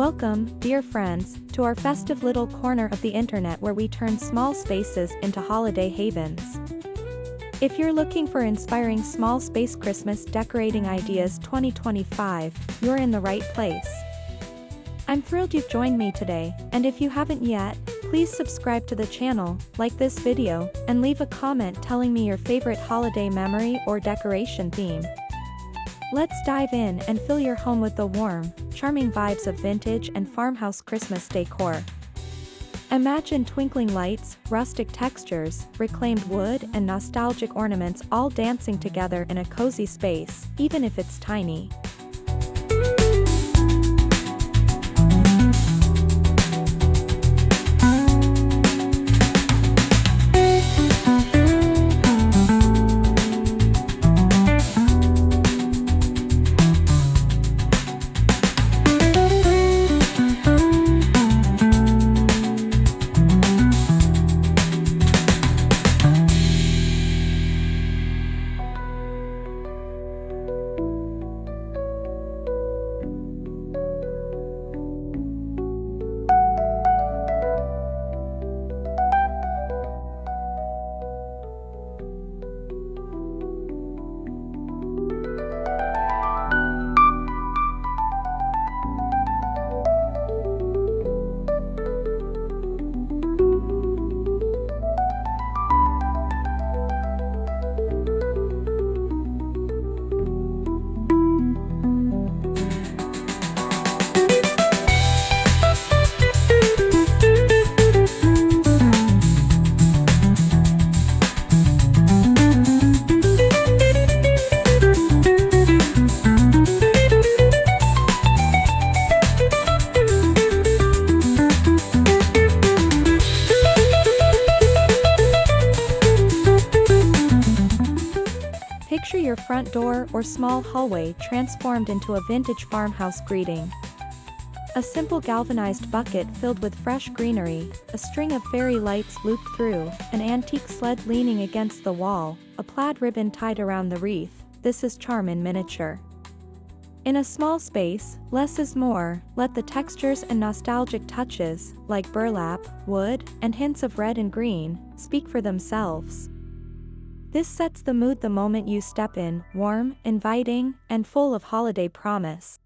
Welcome, dear friends, to our festive little corner of the internet where we turn small spaces into holiday havens. If you're looking for inspiring small space Christmas decorating ideas 2025, you're in the right place. I'm thrilled you've joined me today, and if you haven't yet, please subscribe to the channel, like this video, and leave a comment telling me your favorite holiday memory or decoration theme. Let's dive in and fill your home with the warm, charming vibes of vintage and farmhouse Christmas decor. Imagine twinkling lights, rustic textures, reclaimed wood, and nostalgic ornaments all dancing together in a cozy space, even if it's tiny. Picture your front door or small hallway transformed into a vintage farmhouse greeting. A simple galvanized bucket filled with fresh greenery, a string of fairy lights looped through, an antique sled leaning against the wall, a plaid ribbon tied around the wreath. This is charm in miniature. In a small space, less is more. Let the textures and nostalgic touches, like burlap, wood, and hints of red and green, speak for themselves. This sets the mood the moment you step in, warm, inviting, and full of holiday promise.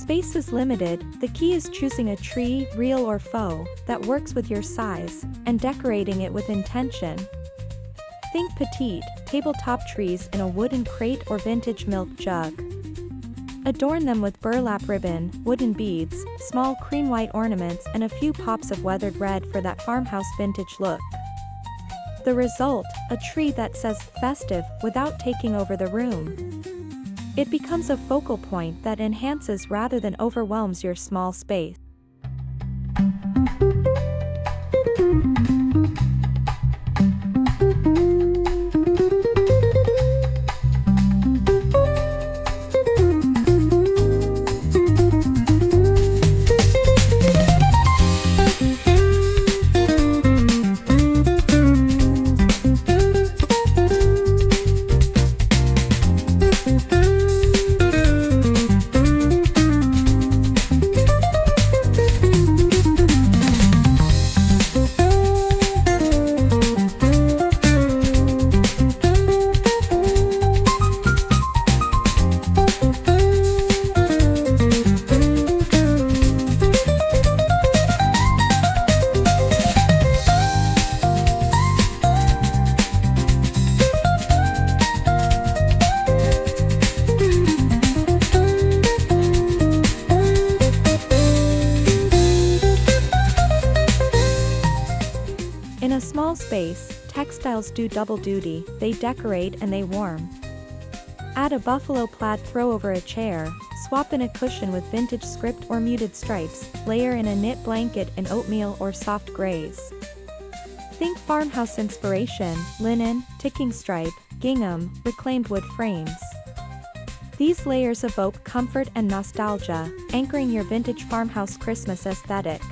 space is limited, the key is choosing a tree, real or faux, that works with your size, and decorating it with intention. Think petite, tabletop trees in a wooden crate or vintage milk jug. Adorn them with burlap ribbon, wooden beads, small cream white ornaments and a few pops of weathered red for that farmhouse vintage look. The result, a tree that says festive without taking over the room. It becomes a focal point that enhances rather than overwhelms your small space. In a small space, textiles do double duty, they decorate and they warm. Add a buffalo plaid throw over a chair, swap in a cushion with vintage script or muted stripes, layer in a knit blanket in oatmeal or soft grays. Think farmhouse inspiration, linen, ticking stripe, gingham, reclaimed wood frames. These layers evoke comfort and nostalgia, anchoring your vintage farmhouse Christmas aesthetic.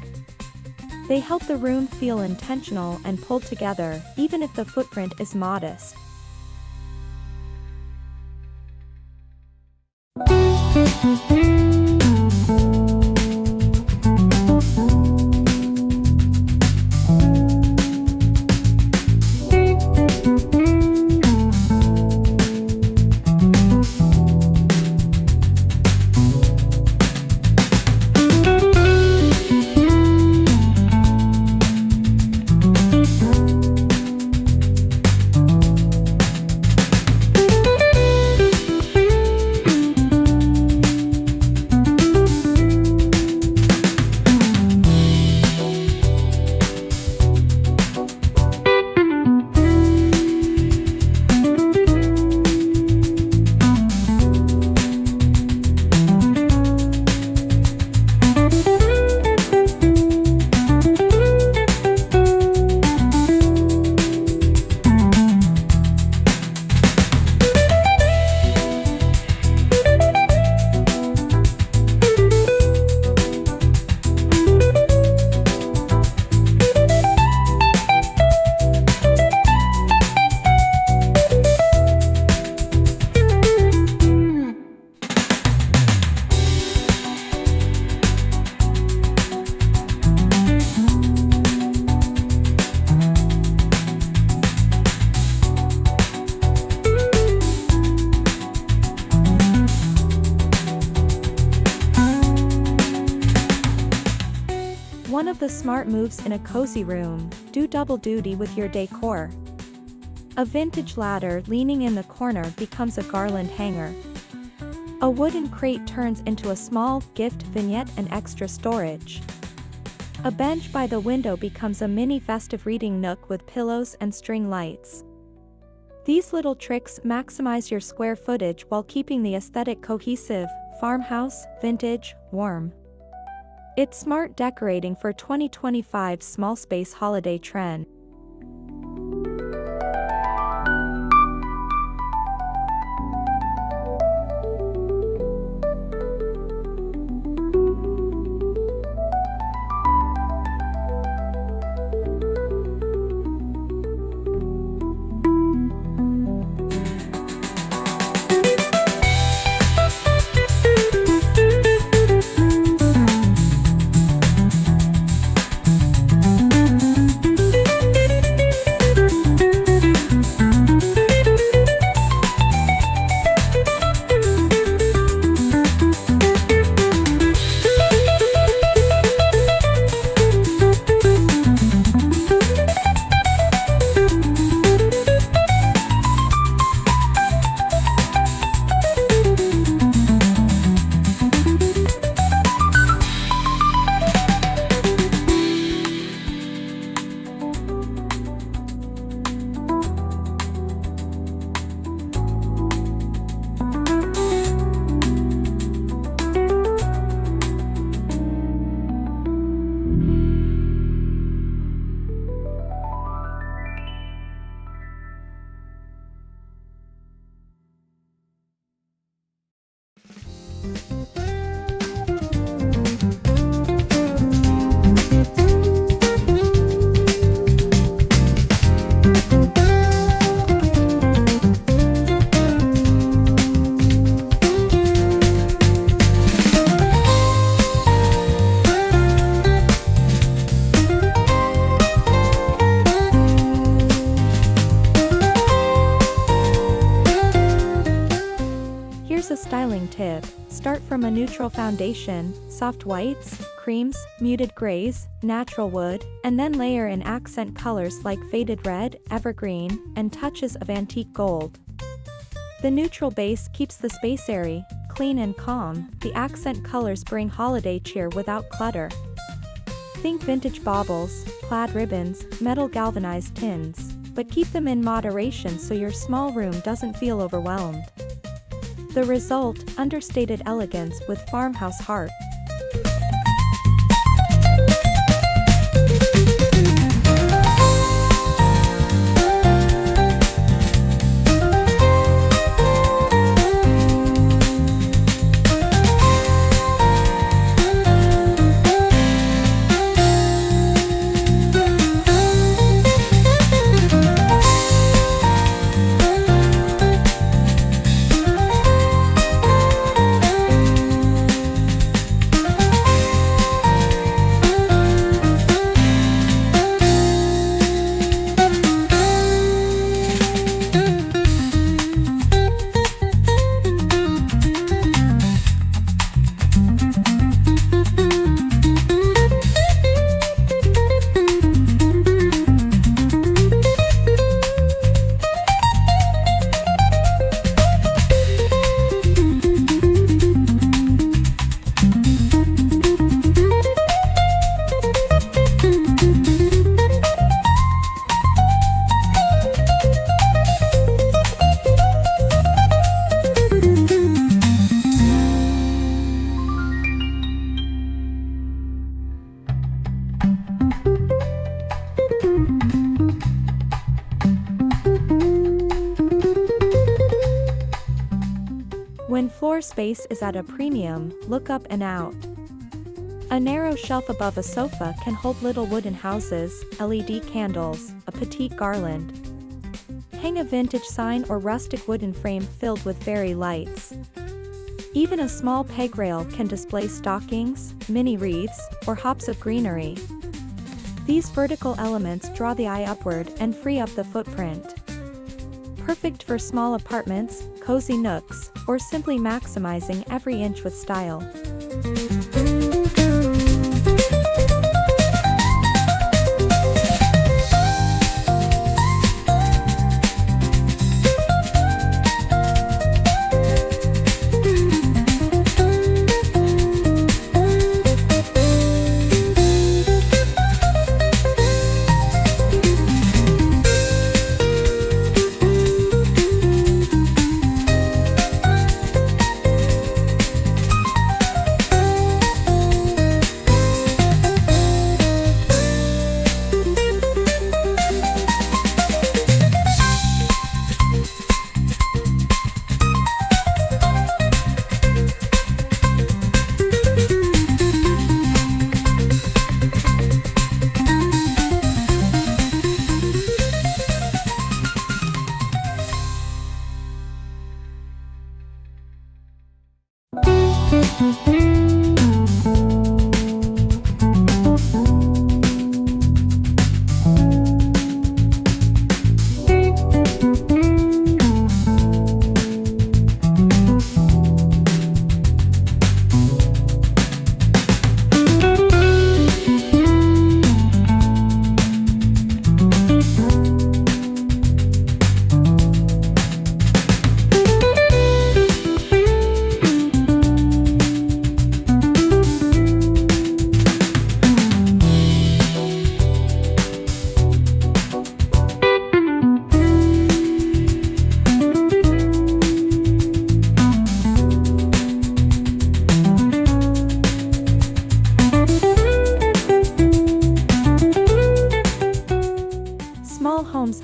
They help the room feel intentional and pulled together, even if the footprint is modest. One of the smart moves in a cozy room, do double duty with your decor. A vintage ladder leaning in the corner becomes a garland hanger. A wooden crate turns into a small gift vignette and extra storage. A bench by the window becomes a mini festive reading nook with pillows and string lights. These little tricks maximize your square footage while keeping the aesthetic cohesive, farmhouse, vintage, warm. It's smart decorating for 2025's small space holiday trend. Here's a styling tip: start from a neutral foundation, soft whites, creams, muted grays, natural wood, and then layer in accent colors like faded red, evergreen, and touches of antique gold. The neutral base keeps the space airy, clean and calm. The accent colors bring holiday cheer without clutter. Think vintage baubles, plaid ribbons, metal galvanized tins, but keep them in moderation so your small room doesn't feel overwhelmed. The result: understated elegance with farmhouse heart. When floor space is at a premium, look up and out. A narrow shelf above a sofa can hold little wooden houses, LED candles, a petite garland. Hang a vintage sign or rustic wooden frame filled with fairy lights. Even a small peg rail can display stockings, mini wreaths, or hops of greenery. These vertical elements draw the eye upward and free up the footprint. Perfect for small apartments, cozy nooks, or simply maximizing every inch with style.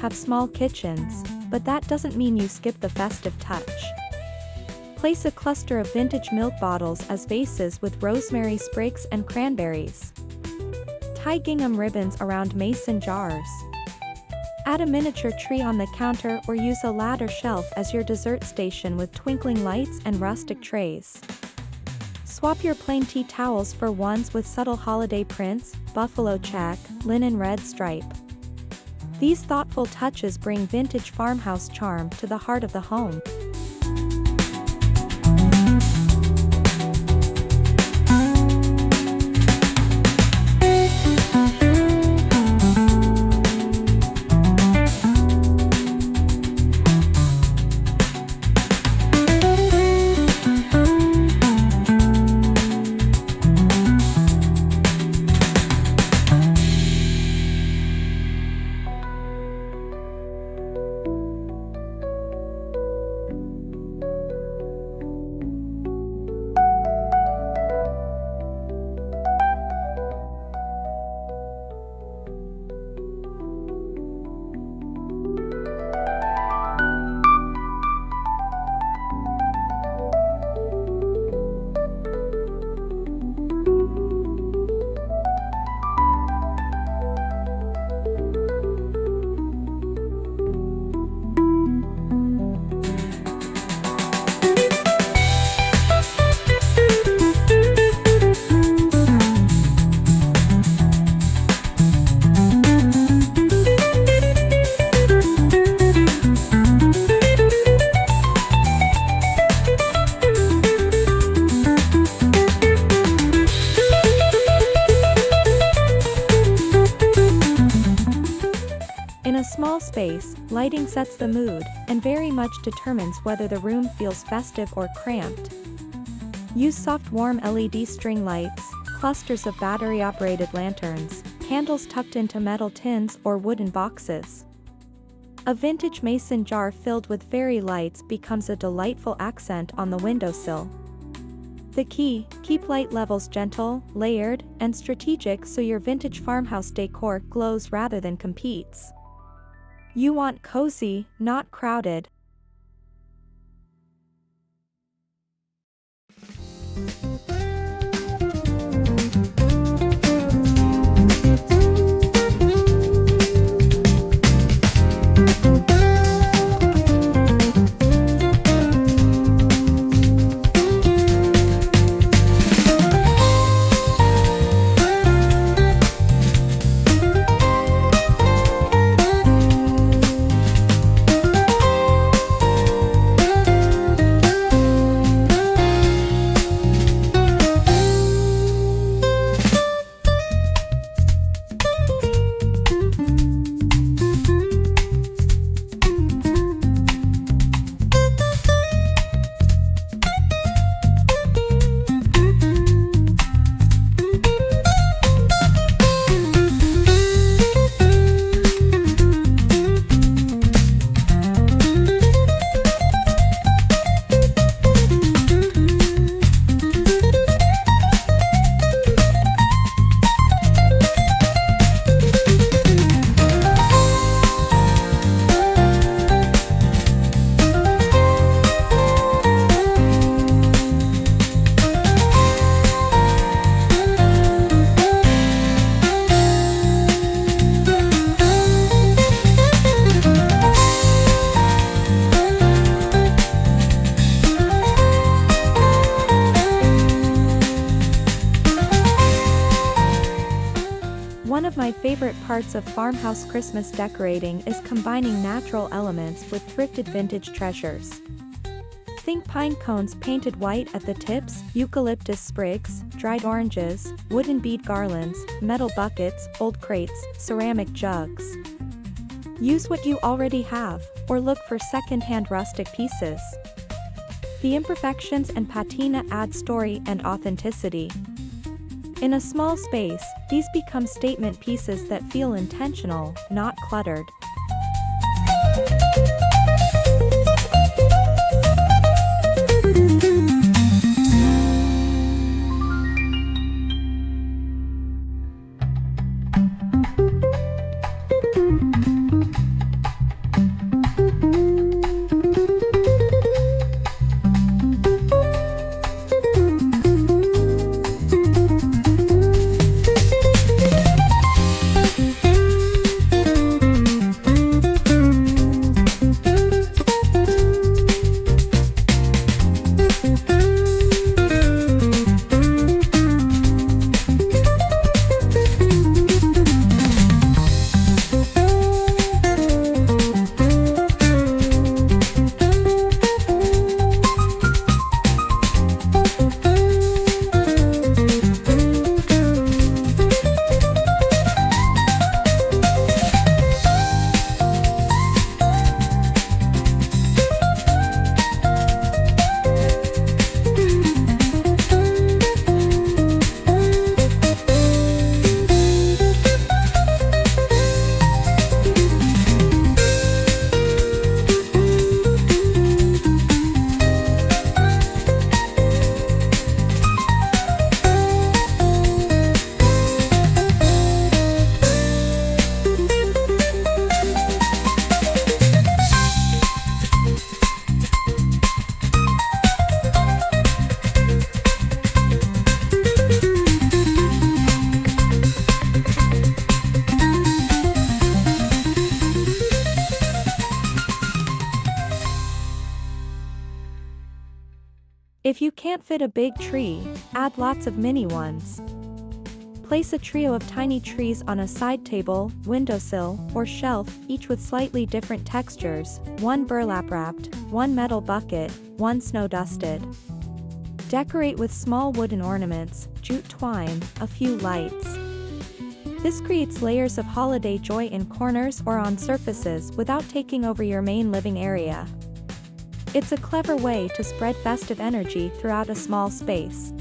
Have small kitchens, but that doesn't mean you skip the festive touch. Place a cluster of vintage milk bottles as vases with rosemary sprigs and cranberries. Tie gingham ribbons around mason jars. Add a miniature tree on the counter or use a ladder shelf as your dessert station with twinkling lights and rustic trays. Swap your plain tea towels for ones with subtle holiday prints, buffalo check, linen red stripe. These thoughtful touches bring vintage farmhouse charm to the heart of the home. In a small space, lighting sets the mood, and very much determines whether the room feels festive or cramped. Use soft warm LED string lights, clusters of battery-operated lanterns, candles tucked into metal tins or wooden boxes. A vintage mason jar filled with fairy lights becomes a delightful accent on the windowsill. The key: keep light levels gentle, layered, and strategic so your vintage farmhouse decor glows rather than competes. You want cozy, not crowded. One of my favorite parts of farmhouse Christmas decorating is combining natural elements with thrifted vintage treasures. Think pine cones painted white at the tips, eucalyptus sprigs, dried oranges, wooden bead garlands, metal buckets, old crates, ceramic jugs. Use what you already have, or look for second-hand rustic pieces. The imperfections and patina add story and authenticity. In a small space, these become statement pieces that feel intentional, not cluttered. can't fit a big tree, add lots of mini ones. Place a trio of tiny trees on a side table, windowsill, or shelf, each with slightly different textures, one burlap wrapped, one metal bucket, one snow dusted. Decorate with small wooden ornaments, jute twine, a few lights. This creates layers of holiday joy in corners or on surfaces without taking over your main living area. It's a clever way to spread festive energy throughout a small space.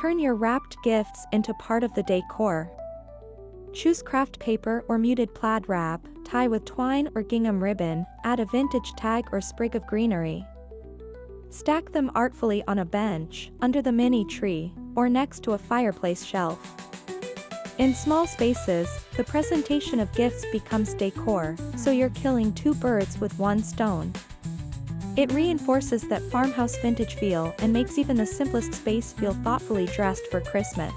Turn your wrapped gifts into part of the decor. Choose craft paper or muted plaid wrap, tie with twine or gingham ribbon, add a vintage tag or sprig of greenery. Stack them artfully on a bench, under the mini tree, or next to a fireplace shelf. In small spaces, the presentation of gifts becomes decor, so you're killing two birds with one stone. It reinforces that farmhouse vintage feel and makes even the simplest space feel thoughtfully dressed for Christmas.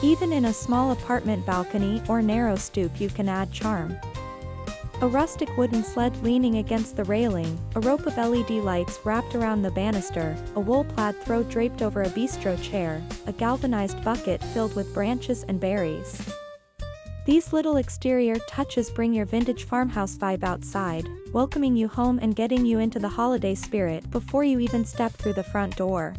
Even in a small apartment balcony or narrow stoop you can add charm. A rustic wooden sled leaning against the railing, a rope of LED lights wrapped around the banister, a wool plaid throw draped over a bistro chair, a galvanized bucket filled with branches and berries. These little exterior touches bring your vintage farmhouse vibe outside, welcoming you home and getting you into the holiday spirit before you even step through the front door.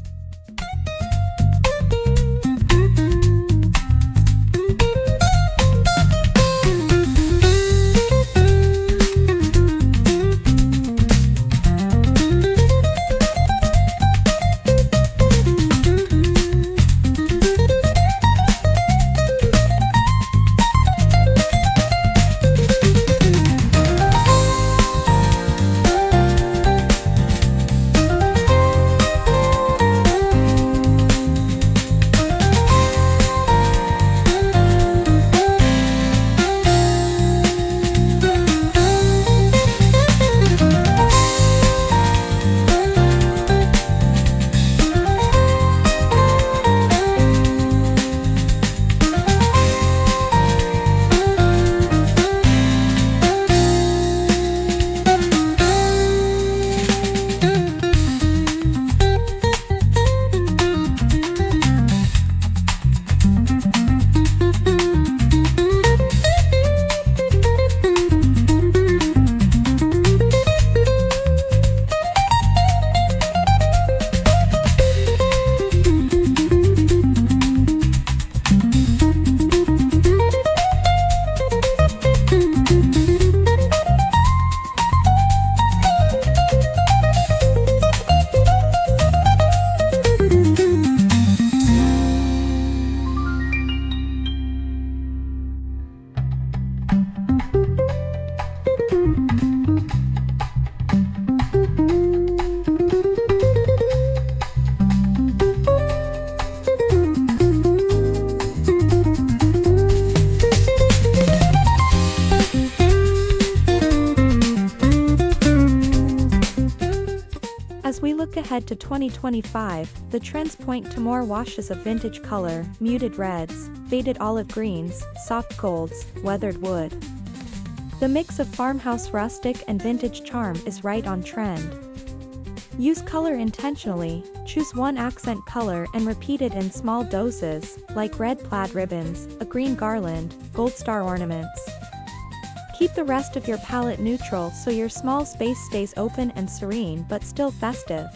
ahead to 2025, the trends point to more washes of vintage color, muted reds, faded olive greens, soft golds, weathered wood. The mix of farmhouse rustic and vintage charm is right on trend. Use color intentionally, choose one accent color and repeat it in small doses, like red plaid ribbons, a green garland, gold star ornaments. Keep the rest of your palette neutral so your small space stays open and serene but still festive.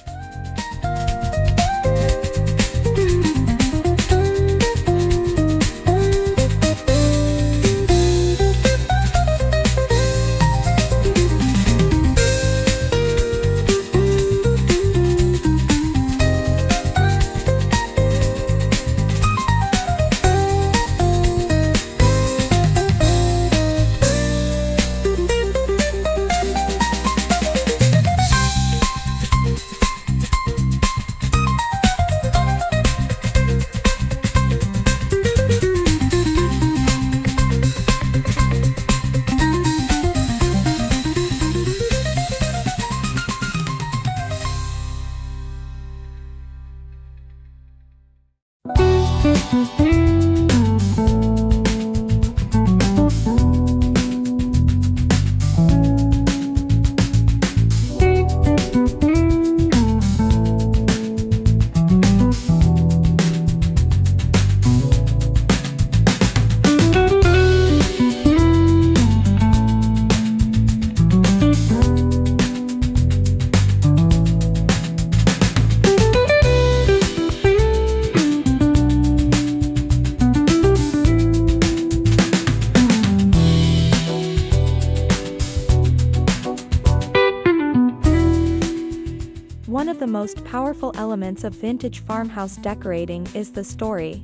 One of the most powerful elements of vintage farmhouse decorating is the story.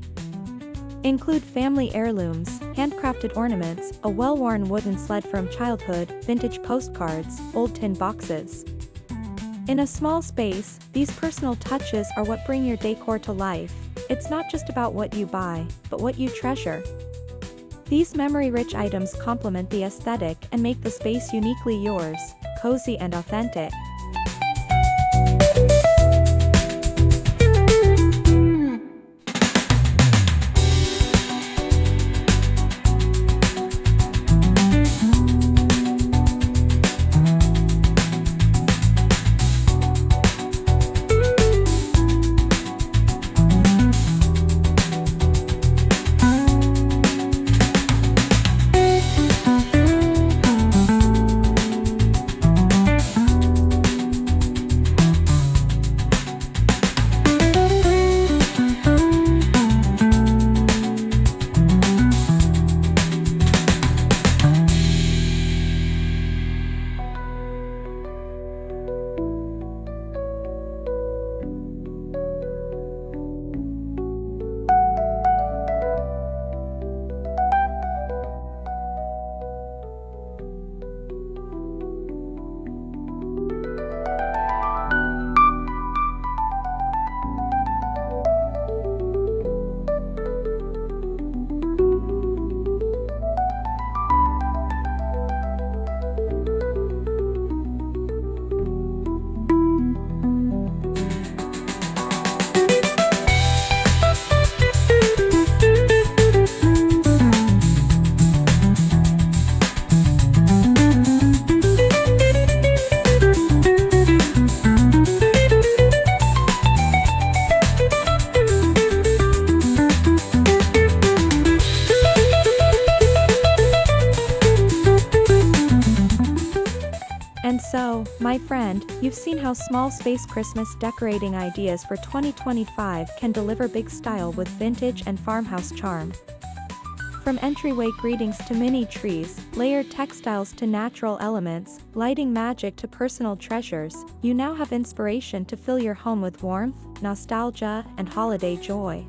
Include family heirlooms, handcrafted ornaments, a well-worn wooden sled from childhood, vintage postcards, old tin boxes. In a small space, these personal touches are what bring your decor to life. It's not just about what you buy, but what you treasure. These memory-rich items complement the aesthetic and make the space uniquely yours, cozy and authentic. And so, my friend, you've seen how small space Christmas decorating ideas for 2025 can deliver big style with vintage and farmhouse charm. From entryway greetings to mini trees, layered textiles to natural elements, lighting magic to personal treasures, you now have inspiration to fill your home with warmth, nostalgia, and holiday joy.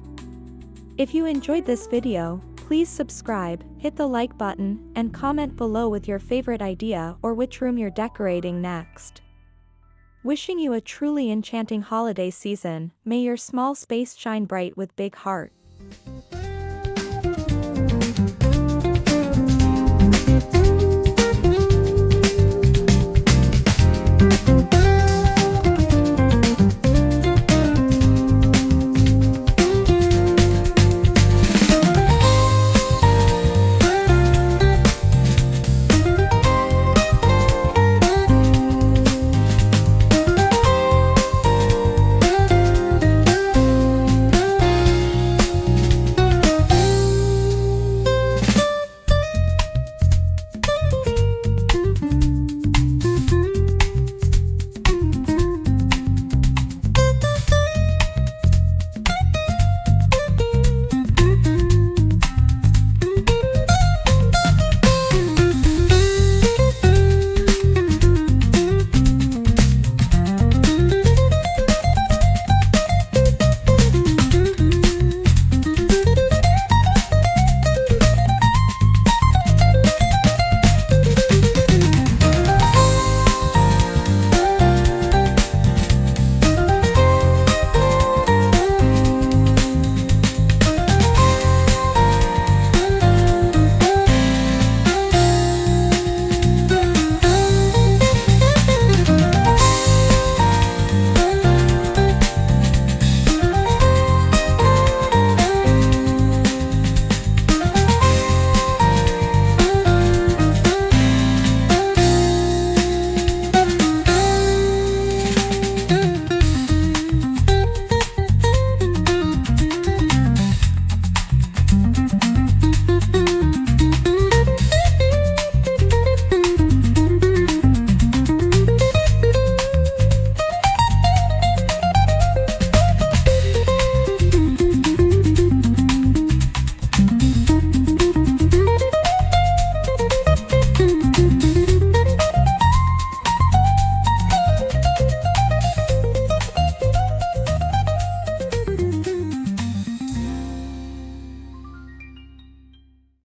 If you enjoyed this video, please subscribe, hit the like button, and comment below with your favorite idea or which room you're decorating next. Wishing you a truly enchanting holiday season, may your small space shine bright with big heart.